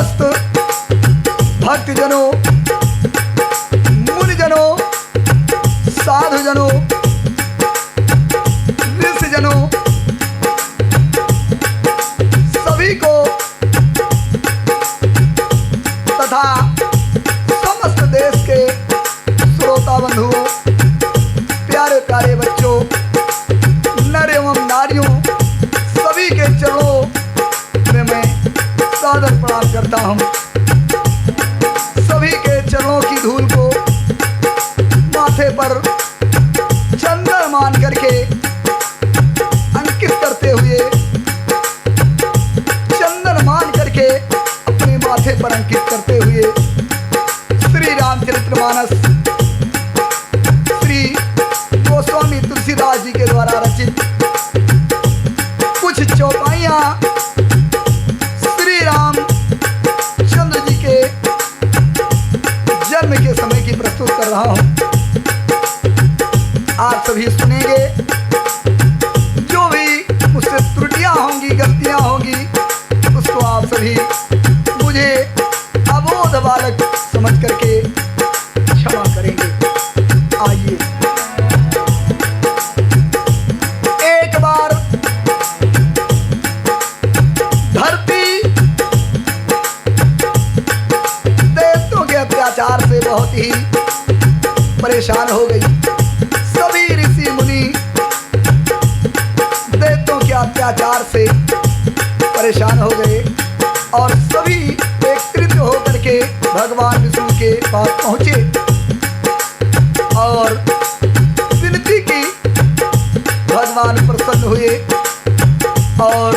समस्त भक्तजनों, मुनिजनों, साधुजनों, ऋषिजनों, सभी को तथा समस्त देश के श्रोता बंधुओं, प्यारे प्यारे बच्चों, नर एवं नारियों, सभी के चरणों में मैं सादर प्रणाम करता हूँ। सभी के चरणों की धूल को माथे पर चंदन मान करके अंकित करते हुए, चंदन मान करके अपने माथे पर अंकित करते हुए श्री रामचरितमानस श्री गोस्वामी तुलसीदास जी के द्वारा रचित कुछ चौपाइयां श्री राम चंद्र जी के जन्म के समय की प्रस्तुत कर रहा हूं। आप सभी सुनेंगे। जो भी मुझसे त्रुटियां होंगी, गलतियां होंगी, उसको आप सभी मुझे अबोध बालक समझ करके क्षमा करेंगे। आइए एक बार धरती दैत्यों के अत्याचार से बहुत ही परेशान हो गई। सभी ऋषि मुनि दैत्यों के अत्याचार से परेशान हो गए और सभी एकत्रित होकर के भगवान विष्णु के पास पहुंचे और विनती की। भगवान प्रसन्न हुए और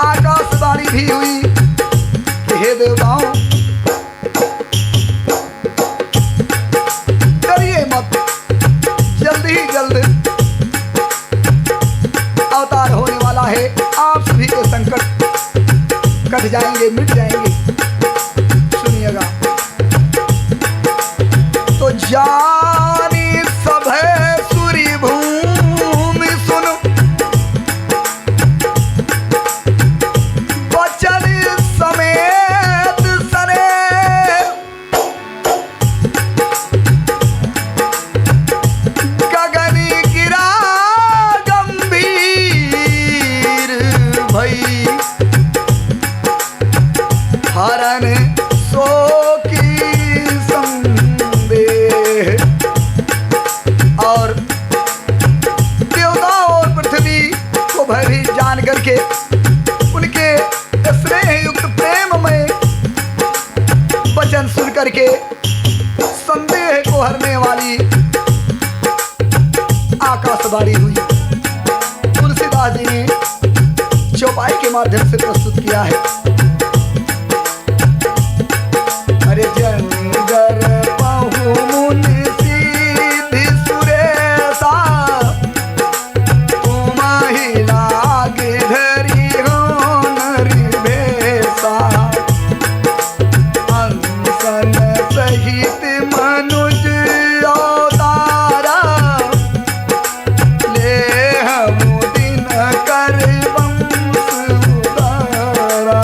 आकाशवाणी भी हुई कि हे देवताओं, डरिए मत, जल्द ही जल्द अवतार होने वाला है। आप सभी के संकट कट जाएंगे, मिट जाएंगे। सुनिएगा। तो जानी सभै सूरी भूमि सुन, बचन समेत सने, गगन गिरा गंभीर भई, हरण सो की संदेह। और देवताओं और पृथ्वी को भयभीत जान करके उनके स्नेह युक्त प्रेम में वचन सुन करके संदेह को हरने वाली आकाशवाणी हुई। तुलसीदास जी ने चौपाई के माध्यम से प्रस्तुत किया है। अरे जंगर पहु मुनि सीधि सुरेशा, तुम ही लाग धरी हो नरि भेषा, अंसन सहित मनुज अवतारा, ले हम दिन कर वंश उदारा।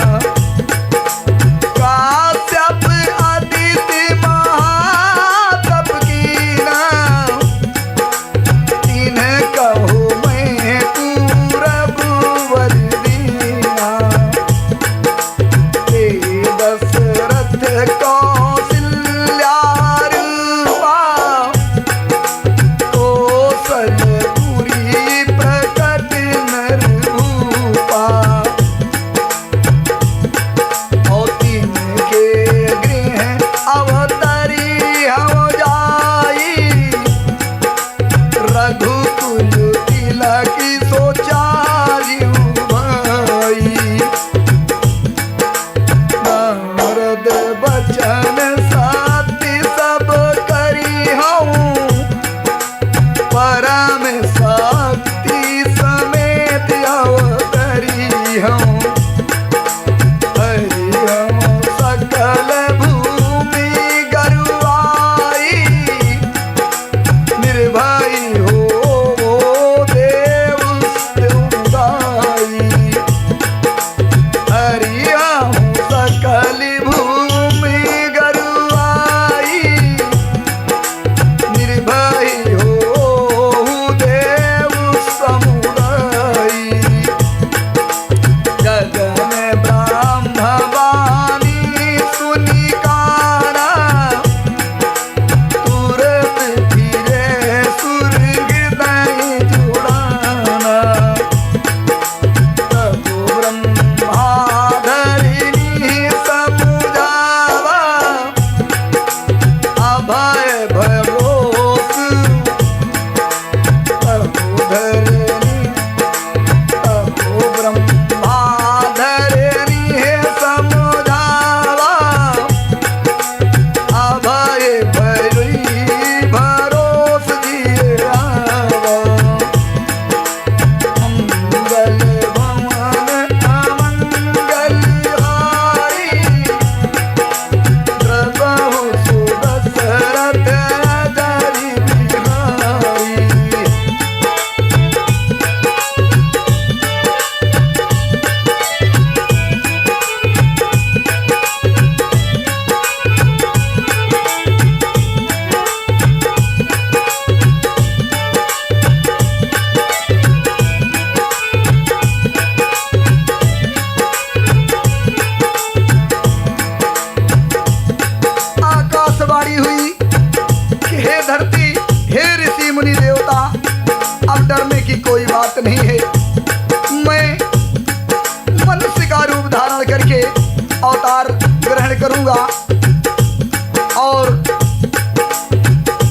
नहीं है। मैं मनुष्य का रूप धारण करके अवतार ग्रहण करूंगा और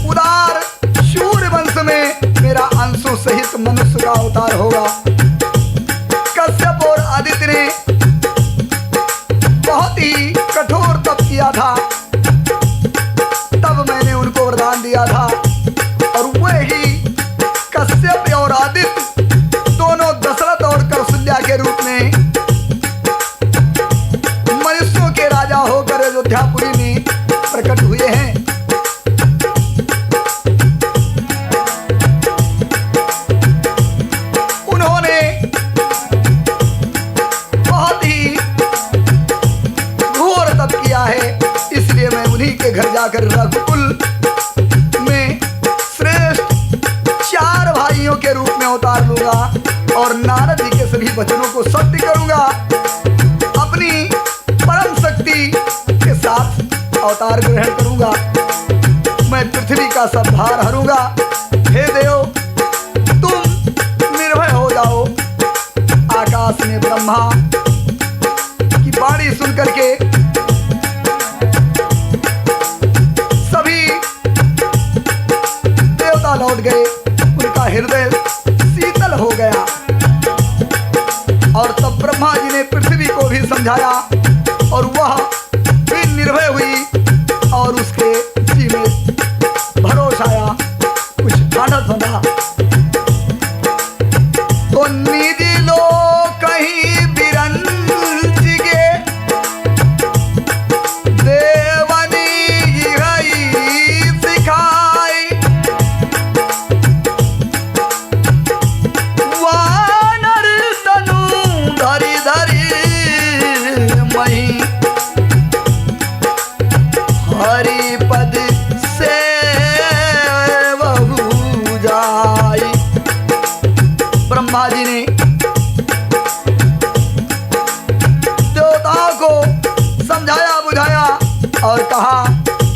उदार शूर वंश में मेरा अंशु सहित मनुष्य का अवतार होगा। कश्यप और आदित्य ने बहुत ही कठोर तप किया था, तब मैंने उनको वरदान दिया था और वही कश्यप और आदित्य दोनों दशरथ और कौशल्या के रूप में मनुष्यों के राजा होकर अयोध्यापुरी में प्रकट हुए हैं। उन्होंने बहुत ही घोर तप किया है, इसलिए मैं उन्हीं के घर जाकर रघुकुल में श्रेष्ठ 4 भाइयों के रूप में अवतार लूंगा और नारद जी के सभी वचनों को सत्य करूंगा। अपनी परम शक्ति के साथ अवतार ग्रहण करूंगा। मैं पृथ्वी का सब भार हरूंगा। हे देव, तुम निर्भय हो जाओ। आकाश में ब्रह्मा की वाणी सुन करके सभी देवता लौट गए, उनका हृदय शीतल हो गया और तब ब्रह्मा जी ने पृथ्वी को भी समझाया और वह भी निर्भय हुई और उसके जी में भरोसा आया, कुछ ढांढस बंधा। तो निज लोग कहीं बिरंज गे देवनी यही सिखाई, वानर तनु धरि धरि मही हरि पद से बहु जाई। ब्रह्मा जी ने देवताओं को समझाया बुझाया और कहा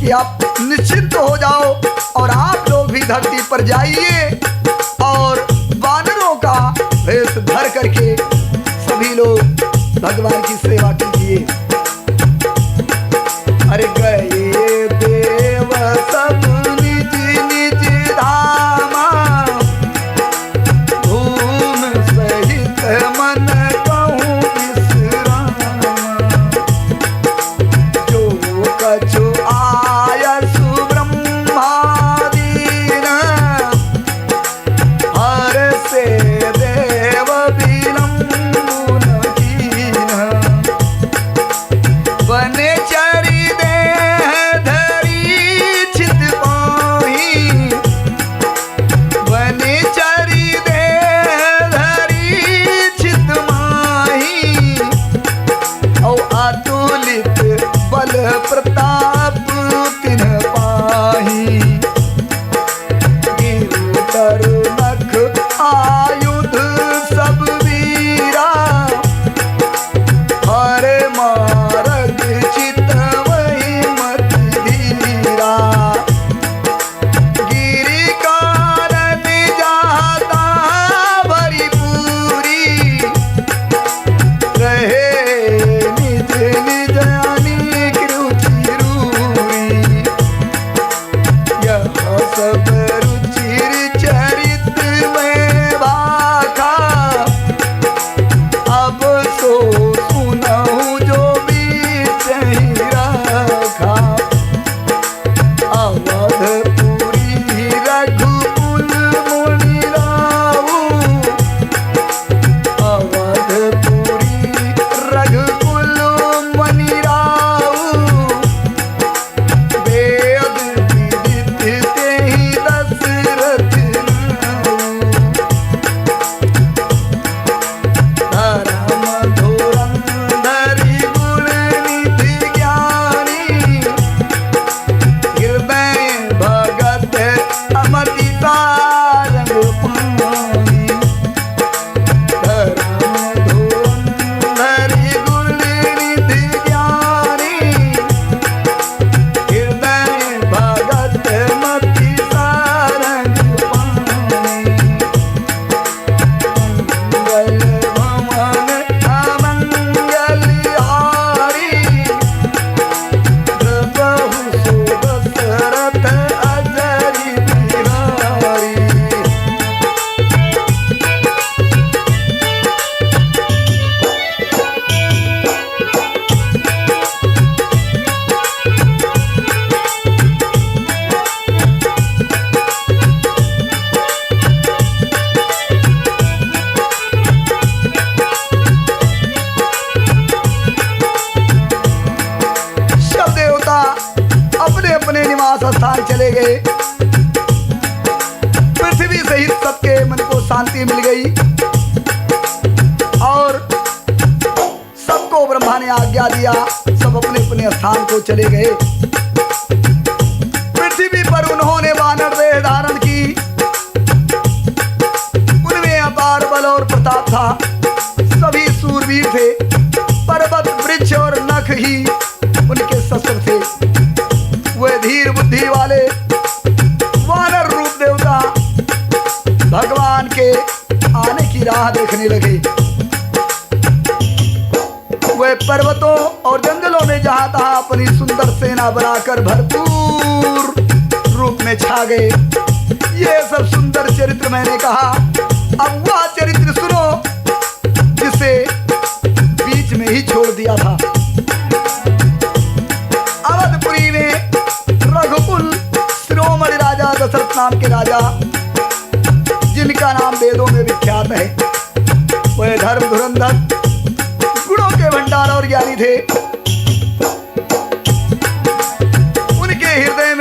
कि आप निश्चिंत हो जाओ और आप लोग भी धरती पर जाइए और वानरों का वेश धर करके सभी लोग भगवान की सेवा कीजिए। अरे गए देव सब निज निज धामा, धूम सहित मन कहूँ विश्रामा, जो कछु आयसु ब्रह्मादीन, हर से देव विलंबु न कीन। चले गए। पृथ्वी सहित सबके मन को शांति मिल गई और सबको ब्रह्मा ने आज्ञा दिया, सब अपने अपने स्थान को चले गए। पृथ्वी पर उन्होंने वानर देह धारण की। उनमें अपार बल और प्रताप था, सभी सूरवीर थे। पर्वत वृक्ष और नख ही उनके शस्त्र थे। वे धीर बुद्धि वाले वानर रूप देवता भगवान के आने की राह देखने लगे। वे पर्वतों और जंगलों में जहां तहां अपनी सुंदर सेना बनाकर भरपूर रूप में छा गए। ये सब सुंदर चरित्र मैंने कहा। अब वह चरित्र सुनो जिसे बीच में ही छोड़ दिया था। अवधपुरी में रघुकुल शिरोमणि राजा दशरथ नाम के राजा, जिनका नाम वेदों में विख्यात है, वह धर्म धुरंधर, गुणों के भंडार और ज्ञानी थे। उनके हृदय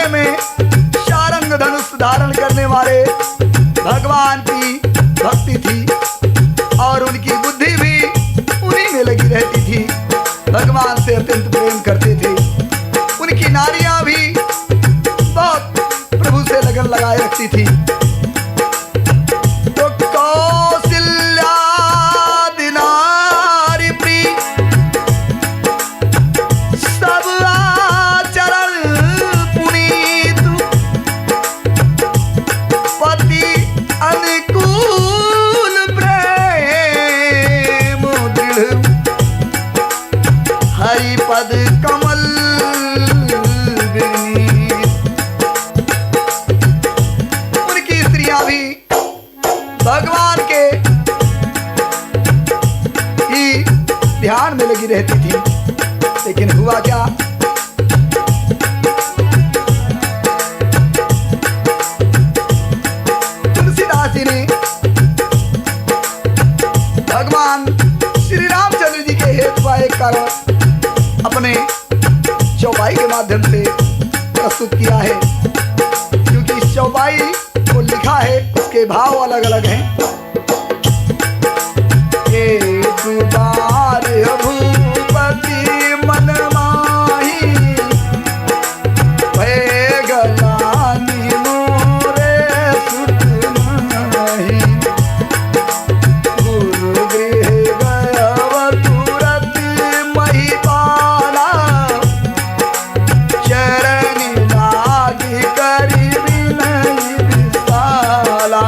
में शारंग धनुष धारण करने वाले भगवान की भक्ति थी और उनकी बुद्धि भी उन्हीं में लगी रहती थी। भगवान से अत्यंत प्रेम करते थे। उनकी नारियां भी बहुत प्रभु से लगन लगाए रखती थी। तो कौशल्या दिनारी प्री सब आचरण पुनीत, पति अनुकूल प्रेम दृढ़, हरिपद कमल भगवान के ही ध्यान में लगी रहती थी। लेकिन हुआ क्या, तुलसीदास जी ने भगवान श्री रामचंद्र जी के हेतु का एक कारण अपने चौपाई के माध्यम से प्रस्तुत किया है। क्योंकि इस चौपाई को लिखा है, उसके भाव अलग अलग हैं। एक बार भूपति मन माही, भय गलानी मोरे सुत माही, गुरु गृह गयव तुरत महिपाला, चरण लागी करी विनय विशाला।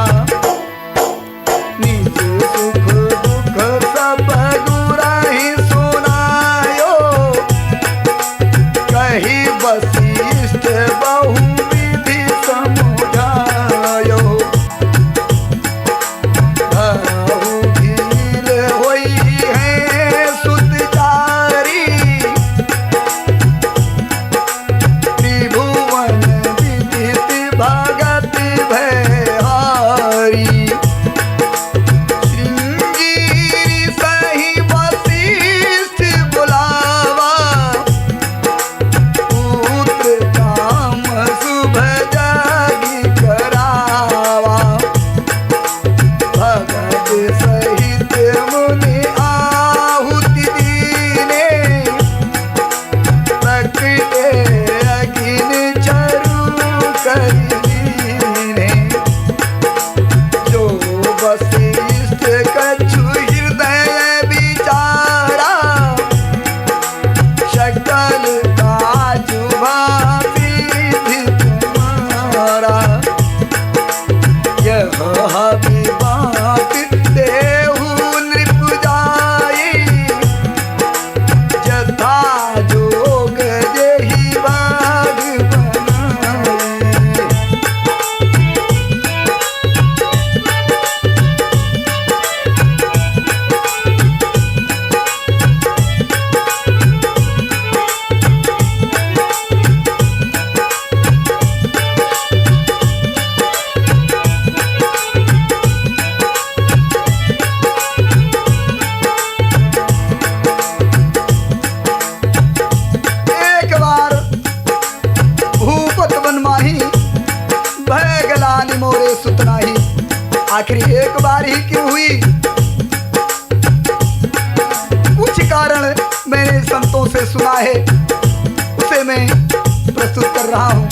एक बार ही क्यों हुई, कुछ कारण मैंने संतों से सुना है, उसे मैं प्रस्तुत कर रहा हूं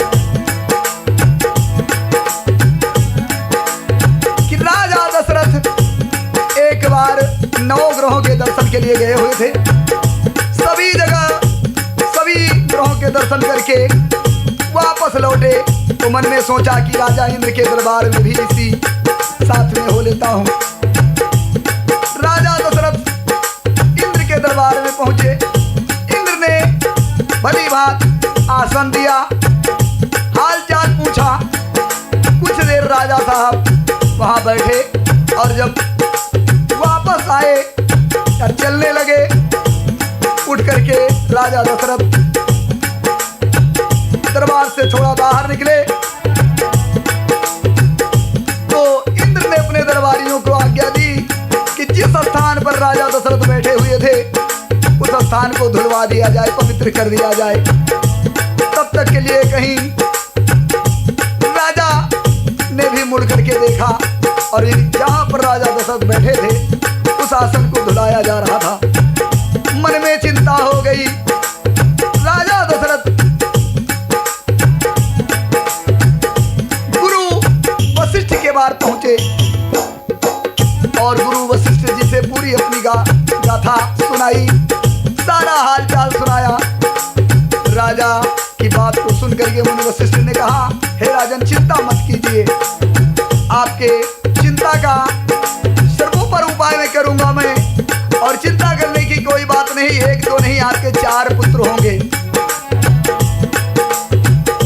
कि राजा दशरथ एक बार 9 ग्रहों के दर्शन के लिए गए हुए थे। सभी जगह सभी ग्रहों के दर्शन करके वापस लौटे तो मन में सोचा कि राजा इंद्र के दरबार में भी इसी साथ में हो लेता हूं। राजा दशरथ इंद्र के दरबार में पहुंचे। इंद्र ने भली बात आसन दिया, हाल चाल पूछा। कुछ देर राजा साहब वहां बैठे और जब वापस आए या चलने लगे, उठ करके राजा दशरथ दरबार से थोड़ा बाहर निकले तो इंद्र ने अपने दरबारियों को आज्ञा दी कि जिस स्थान पर राजा दशरथ बैठे हुए थे उस स्थान को धुलवा दिया जाए, पवित्र कर दिया जाए। तब तक के लिए कहीं राजा ने भी मुड़ करके देखा और जहां पर राजा दशरथ बैठे थे उस आसन को धुलाया जा रहा था। मन में चिंता हो गई। राजा दशरथ गुरु वशिष्ठ के बार पहुंचे और गुरु वशिष्ठ जी से पूरी अपनी गाथा सुनाई, सारा हाल चाल सुनाया। राजा की बात को सुनकर के मुनि वशिष्ठ ने कहा, हे राजन, चिंता मत कीजिए, आपके चिंता का सर्वोपर उपाय मैं करूंगा मैं, और चिंता करने की कोई बात नहीं, 1 2 नहीं आपके 4 पुत्र होंगे।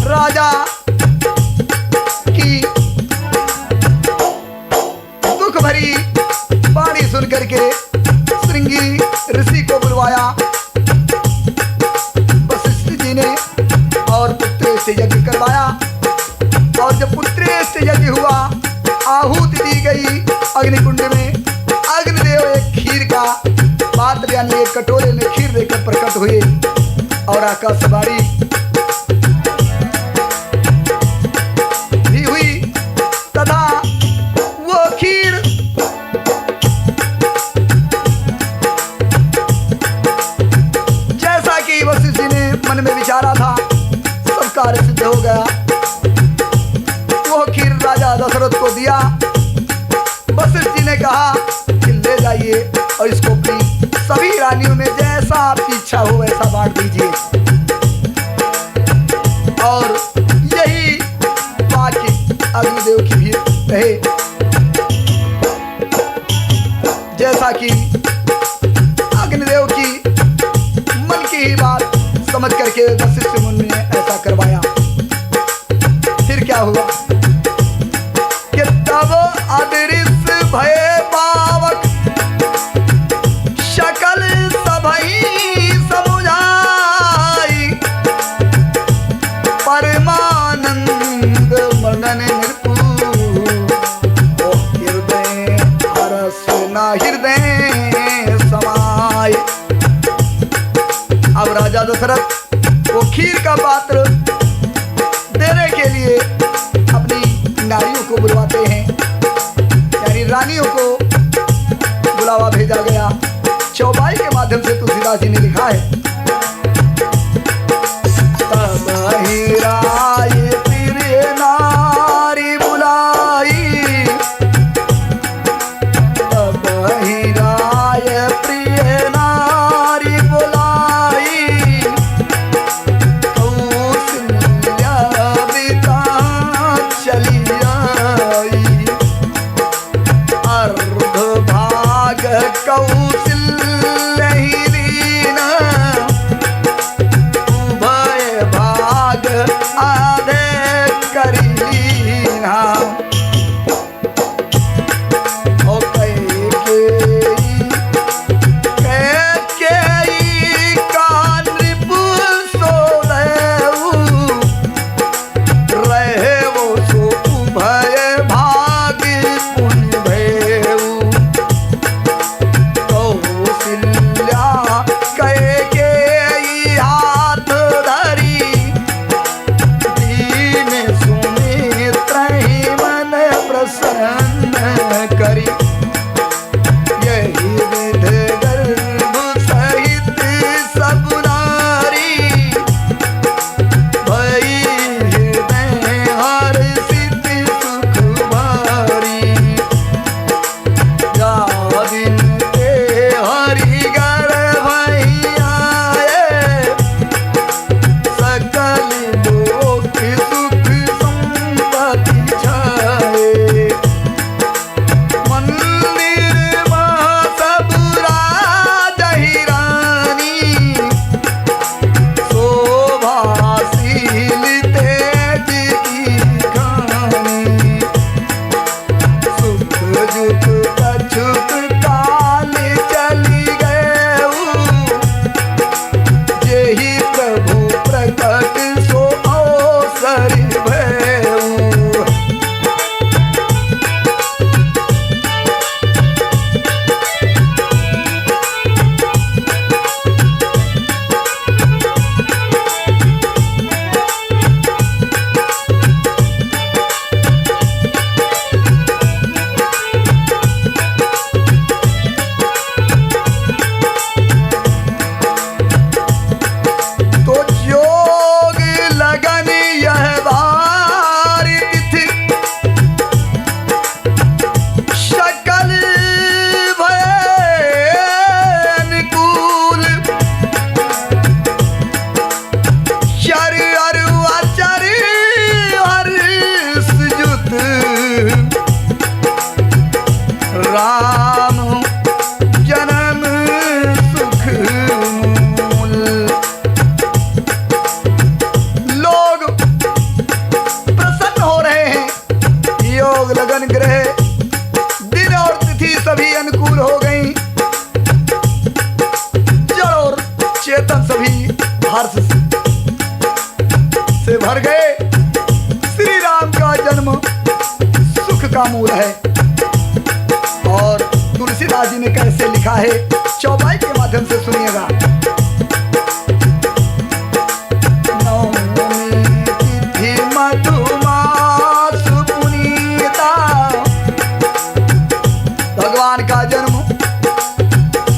राजा की दुख भरी वाणी सुन करके श्रृंगी ऋषि को बुलवाया वशिष्ठ जी ने और पुत्रेष्ट यज्ञ करवाया। और जब पुत्रेष्ट यज्ञ हुआ, आहुति दी गई अग्निकुंड में। अग्निदेव एक खीर का पात्र यानी एक कटोरे में खीर देकर प्रकट हुए और आकाशवाणी भी हुई तथा वो खीर जैसा कि वशिष्ठ जी ने मन में विचारा था सब कार्य सिद्ध हो गया। वो खीर राजा दशरथ को दिया। वशिष्ठ जी ने कहा कि ले जाइए और इसको अपनी सभी रानियों में जैसा आपकी इच्छा हो वैसा बांट दीजिए। और यही वाक्य अग्निदेव की भी रहे, जैसा कि अग्निदेव की मन की ही बात समझ करके वशिष्ठ मुनि ने ऐसा करवाया। फिर क्या हुआ कि तब अदृश्य भय पावक शकल सभई समुझाई, परमानंद मगन नृपु हृदय हरस न हृदय समाय। अब राजा दशरथ वो खीर का पात्र देने के लिए अपनी नारियों को बुलवाते हैं, यानी रानियों को बुलावा भेजा गया। चौपाई के माध्यम से तुलसीदास जी ने लिखा है, तब ही राय प्रिय नारी बुलाई, तब ही राय प्रिय नारी बुलाई, कौशल्या बिता चली आई, अर्ध भाग कौशल्य ही दीना, उभय भाग आधे करी लीना। ओ कैकेयी का नृप सोदेऊ, रहे वो सो उभय भाग पुण्य भयऊ, राम जन्म सुख मूल। लोग प्रसन्न हो रहे हैं, योग लगन ग्रह दिन और तिथि सभी अनुकूल हो गई, जड़ और चेतन सभी हर्ष से भर गए। श्री राम का जन्म सुख का मूल है। और तुलसीदास जी ने कैसे लिखा है, चौपाई के माध्यम से सुनिएगा। नवमी तिथि मधुमास पुनीता, भगवान का जन्म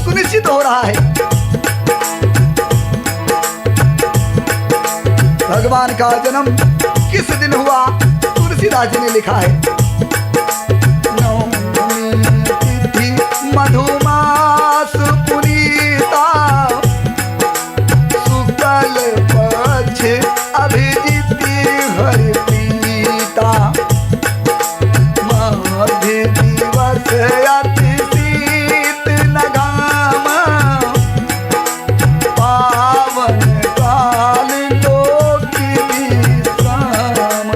सुनिश्चित हो रहा है। भगवान का जन्म किस दिन हुआ, तुलसीदास जी ने लिखा है। नवमी तिथि मधुमास पुनीता, शुक्ल पक्ष अभिजिति हरि प्रीता, मध्य दिवस अति शीत न घाम, पावन काल लोकी विश्राम,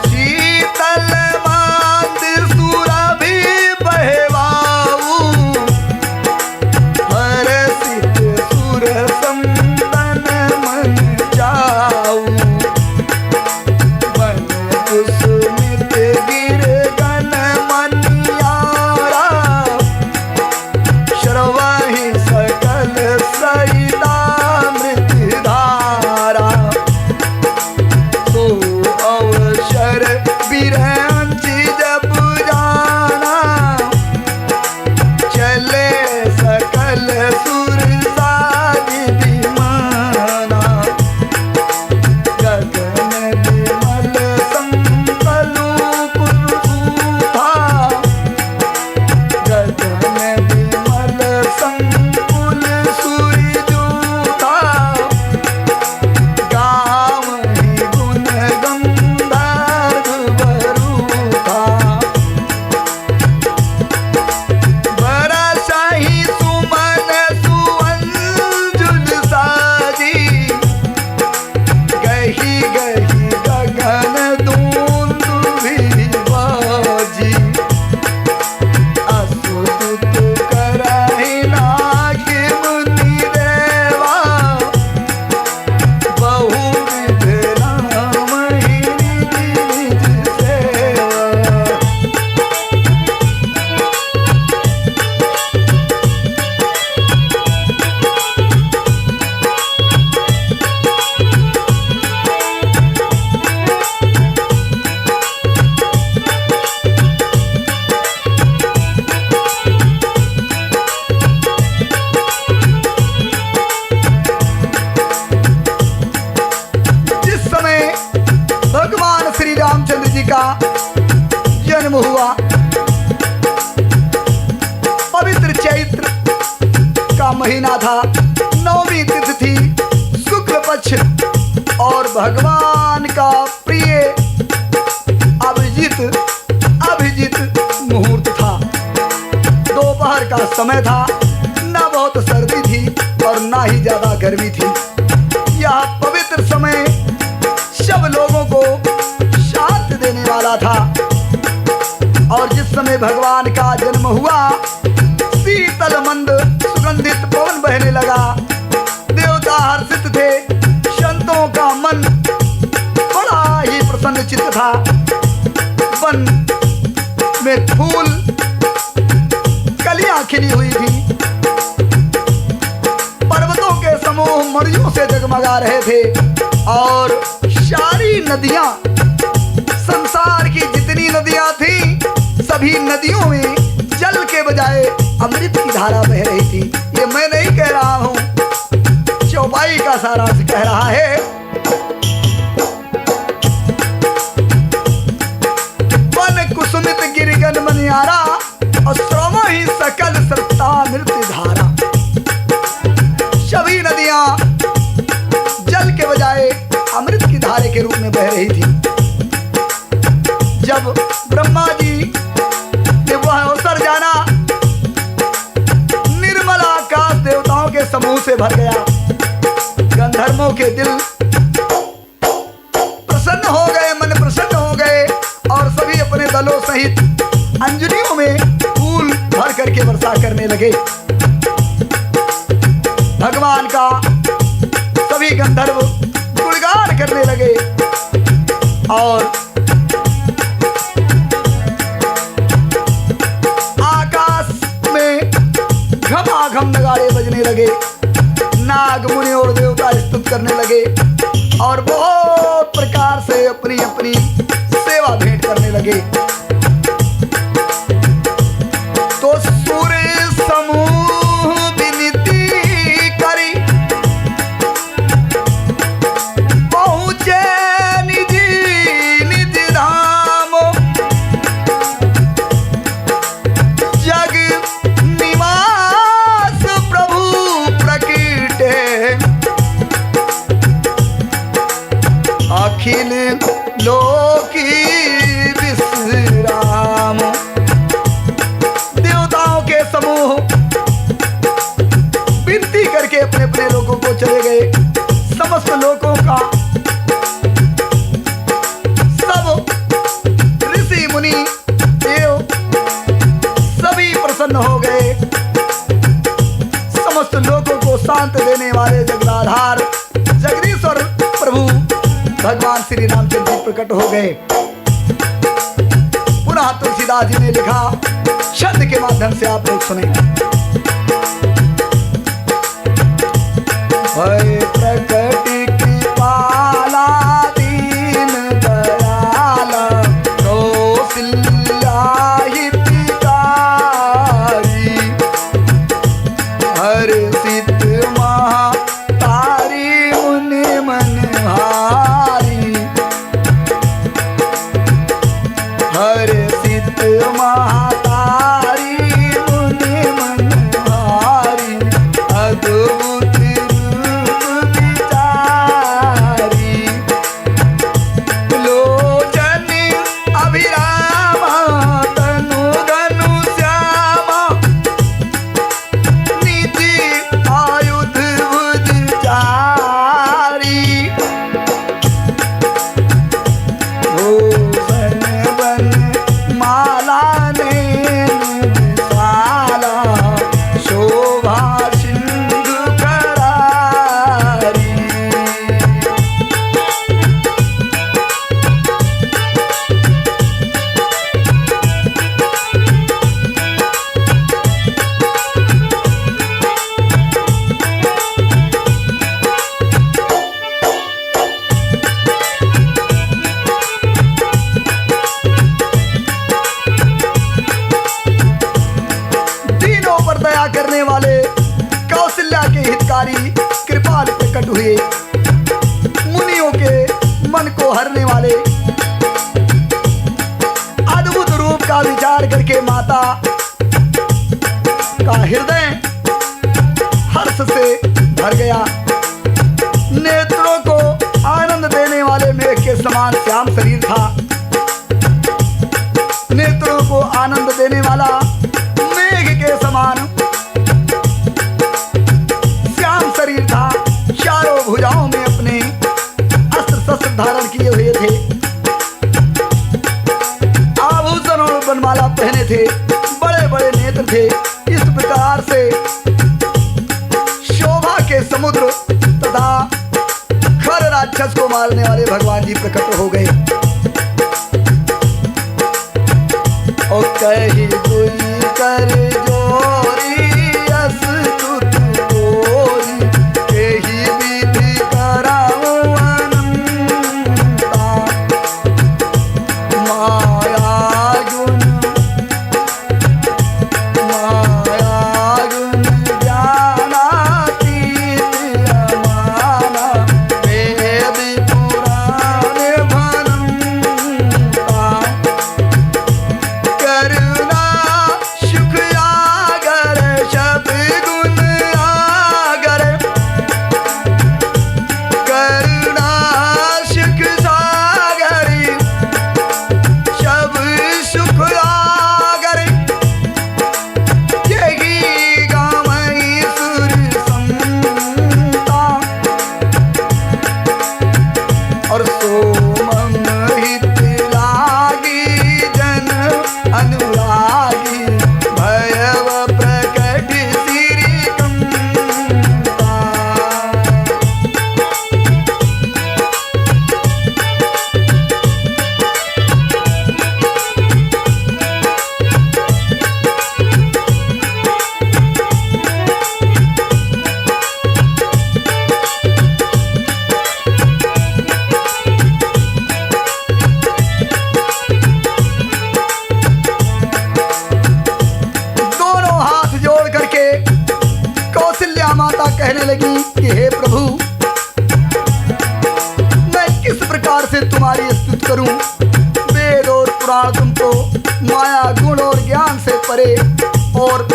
शीतल मंदिर सुरभि बहवाऊ, हर्षित सुर संतन मन जाऊ, वन कुसुमित गिरगन मनियारा, श्रवहि सकल सहितामृत धारा, तो अवसर बिरंची जब जाना, चले सकल सुर साज विमाना, गगन विमल संकलु कुलूथा, गगन विमल संकुल सूर्यजूथा, गावहि गुण गंधर्व बरूथा, बरसहि सुमन सुअंजुल साजी, गही गही गगन दूंदुभि बाजी, असुदुत करहि नागे मुनि देवा, बहुविध नाम ही निज निज सेवा। जिस समय भगवान श्री रामचंद्र जी का जन्म हुआ, पवित्र चैत्र का महीना था, नवमी तिथि थी, शुक्ल पक्ष, और भगवान का प्रिय अभिजित मुहूर्त था। दोपहर का समय था, ना बहुत सर्दी थी और ना ही ज्यादा गर्मी थी। यह पवित्र समय सब लोगों को शांति देने वाला था। और जिस समय भगवान का जन्म हुआ, शीतल मंद सुगंधित पवन बहने लगा, देवता हर्षित थे, संतों का मन बड़ा ही प्रसन्न चित्त था। वन में फूल कलियां खिली हुई थी, पर्वतों के समूह मणियों से जगमगा रहे थे, और सारी नदियां, संसार की जितनी नदियां थी, सभी नदियों में जल के बजाय अमृत की धारा बह रही थी। ये मैं नहीं कह रहा हूं, चौपाई का सारांश कह रहा है। वन कुसुमित गिरिगन मनियारा, और श्रम ही सकल सत्तामृत धारा। सभी नदियां जल के बजाय अमृत की धारे के रूप में बह रही थी। जब ब्रह्मा जी ने भर गया। गंधर्वों के दिल प्रसन्न हो गए, मन प्रसन्न हो गए और सभी अपने दलों सहित अंजलियों में फूल भर करके वर्षा करने लगे। भगवान का सभी गंधर्व गुणगान करने लगे और आकाश में घमाघम नगाड़े बजने लगे। नाग मुनि और देवता स्तुति करने लगे और बहुत प्रकार से अपनी अपनी सेवा भेंट करने लगे। तो सूर्य समूह विनती करी पहुंचे निज निज धाम। जग निवास प्रभु प्रकटे अखिल लोकी विश्राम। देवताओं के समूह विनती करके अपने अपने लोगों को चले गए। समस्त लोगों का सब ऋषि मुनि देव सभी प्रसन्न हो गए। समस्त लोगों को शांत देने वाले जगदाधार जगदीश्वर प्रभु भगवान श्री रामचंद्र जी प्रकट हो गए। पुनः तुलसीदास जी ने लिखा, शब्द के माध्यम से आप लोग सुने। प्रकट कृपाला दीन दयाला कौशल्या हितकारी हर्षित महा तारी मुनि मनहारी हर्षित महातारी मुनि मनहारी अद्भुत रूप विचारी लोचन अभिरामा तनु धनु श्यामा नीति आयुध भुजचारी भूषण बन माला नैन विशाला शोभा सिंधु करारी। दीनों पर दया करने वाले कौशल्या के हितकारी कृपाल प्रकट हुए। मुनियों के मन को हरने वाले अद्भुत रूप का विचार करके माता का हृदय हर्ष से भर गया। नेत्रों को आनंद देने वाले मेघ के समान श्याम शरीर था। नेत्रों को आनंद देने वाला मेघ के समान श्याम शरीर था। चारों भुजाओं में अपने अस्त्र शस्त्र धारण किए हुए थे। आभूषण और बनमाला पहने थे। बड़े बड़े नेत्र थे। इस प्रकार से शोभा के समुद्र तथा खर राक्षस को मारने वाले भगवान जी प्रकट हो गए। और कही कोई कर जोरी अस्तुत गोरी एही विधि कराऊं अनंता माया गुण ज्ञानातीत अमाना वेद पुराण भनंता करुणा सुख परे और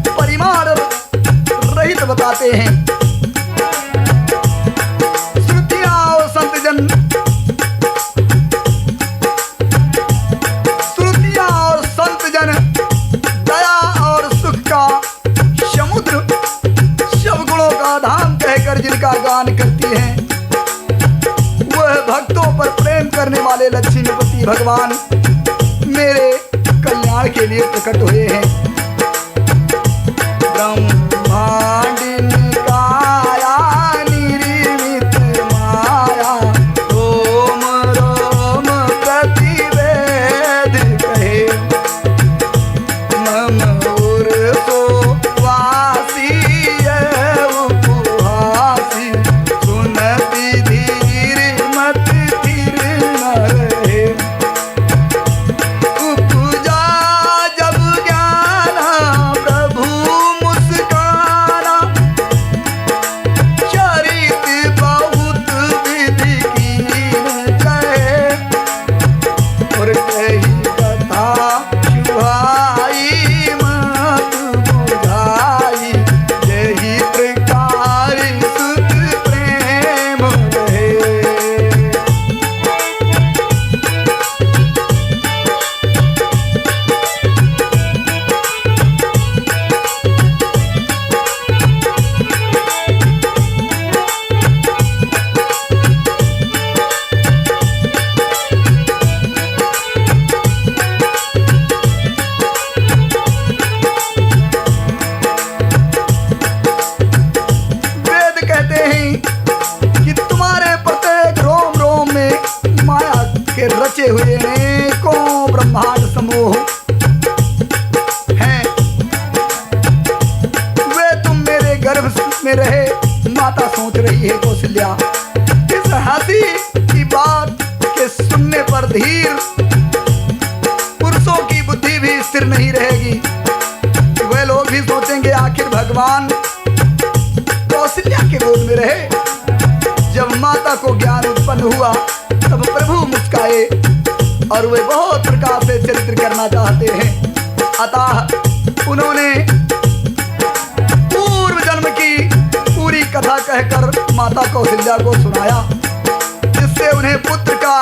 परिमाण रहित बताते हैं। श्रुतियां और संतजन, श्रुतियां और संतजन दया और सुख का समुद्र, सब गुणों का धाम कहकर जिनका गान करती हैं, वह भक्तों पर प्रेम करने वाले लक्ष्मीपति भगवान मेरे कल्याण के लिए प्रकट हुए हैं। ब्रह्मांड निकाया निर्मित माया, रोम रोम प्रतिवेद कहे, मम उर्सो वासी उपहासी, सुनति धीर मत धीर न रहे। उपजा जब ज्ञान प्रभु मुस्काना, चरित बहुत विधि कीन कहे, और कही कथा शुभाई मत बुझाई, यही प्रकार सुख प्रेम रहे। वेद कहते हैं कि तुम्हारे प्रत्येक रोम रोम में माया के रचे हुए अनेकों ब्रह्मांड समूह हैं। वे तुम मेरे गर्भ में रहे माता सोच रही है कौशल्या। इस हंसी की बात के सुनने पर धीर पुरुषों की बुद्धि भी स्थिर नहीं रहेगी। वे लोग भी सोचेंगे आखिर भगवान कौशल्या के गोद में रहे। जब माता को ज्ञान उत्पन्न हुआ तब प्रभु मुस्काए और वे बहुत प्रकार से चरित्र करना चाहते हैं। अतः उन्होंने पूर्व जन्म की पूरी कथा कहकर माता कौशल्या को सुनाया, जिससे उन्हें पुत्र का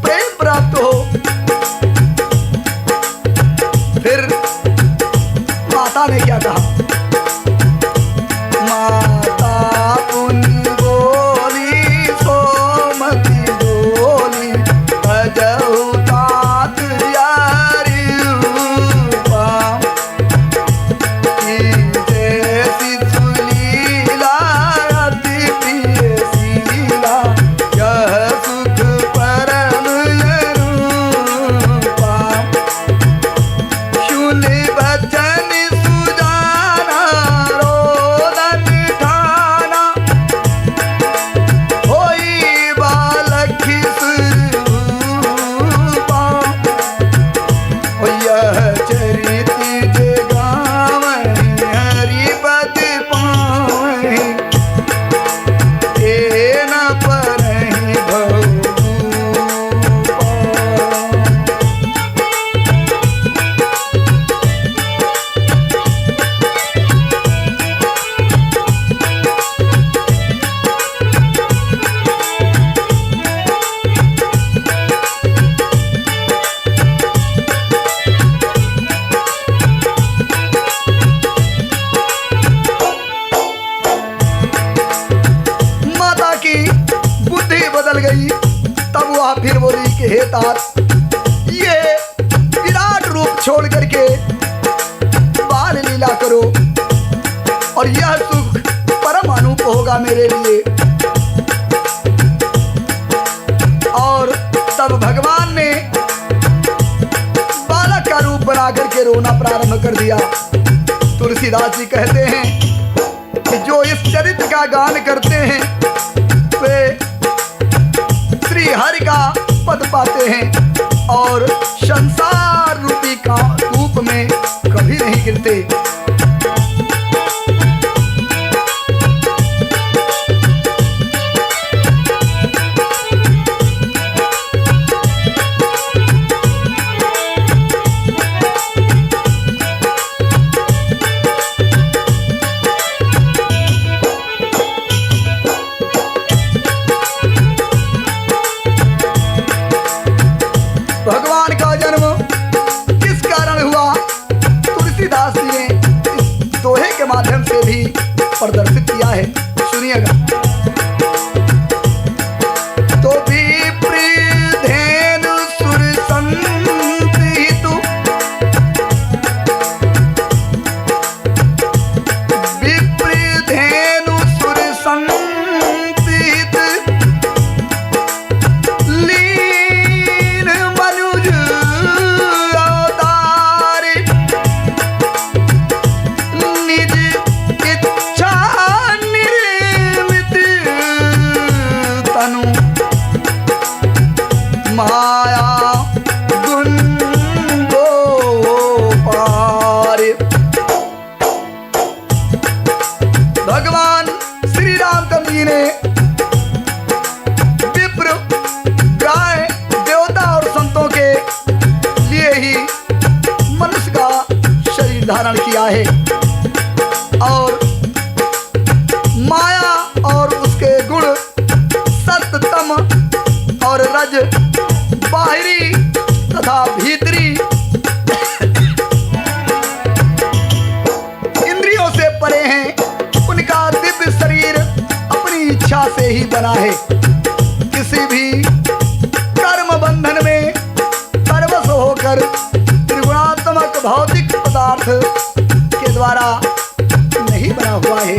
प्रेम प्राप्त हो। फिर माता ने क्या कहा? माता पुण्य बोली सोमति बोली, भजहु तात यारी रूपा, जैसी सुलीला अति प्रिय शीला, यह सुख परम रूपा। सुनि बचन सुजाना रोदन ठाना, होई बालक स्वरूपा। ओ यह चरित जे गावहि हरिपद पावहि, ते न परहि भूपा। माता की बुद्धि बदल गई। तब वह फिर बोली कि हे तात, ये विराट रूप छोड़ करके बाल लीला करो और यह सुख परम अनूप होगा मेरे लिए। और तब भगवान ने बालक का रूप बना करके रोना प्रारंभ कर दिया। तुलसीदास जी कहते हैं कि जो इस चरित्र का गान करते हैं वे श्री हरि का पद पाते हैं और संसार रूपी का रूप में कभी नहीं गिरते। पार। भगवान श्री रामचंद्र जी ने विप्र, गाय, देवता और संतों के लिए ही मनुष्य का शरीर धारण किया है और माया और उसके गुण सत्य, तम और रज, बाहरी तथा भीतरी इंद्रियों से परे हैं। उनका दिव्य शरीर अपनी इच्छा से ही बना है। किसी भी कर्म बंधन में परवश होकर त्रिगुणात्मक भौतिक पदार्थ के द्वारा नहीं बना हुआ है।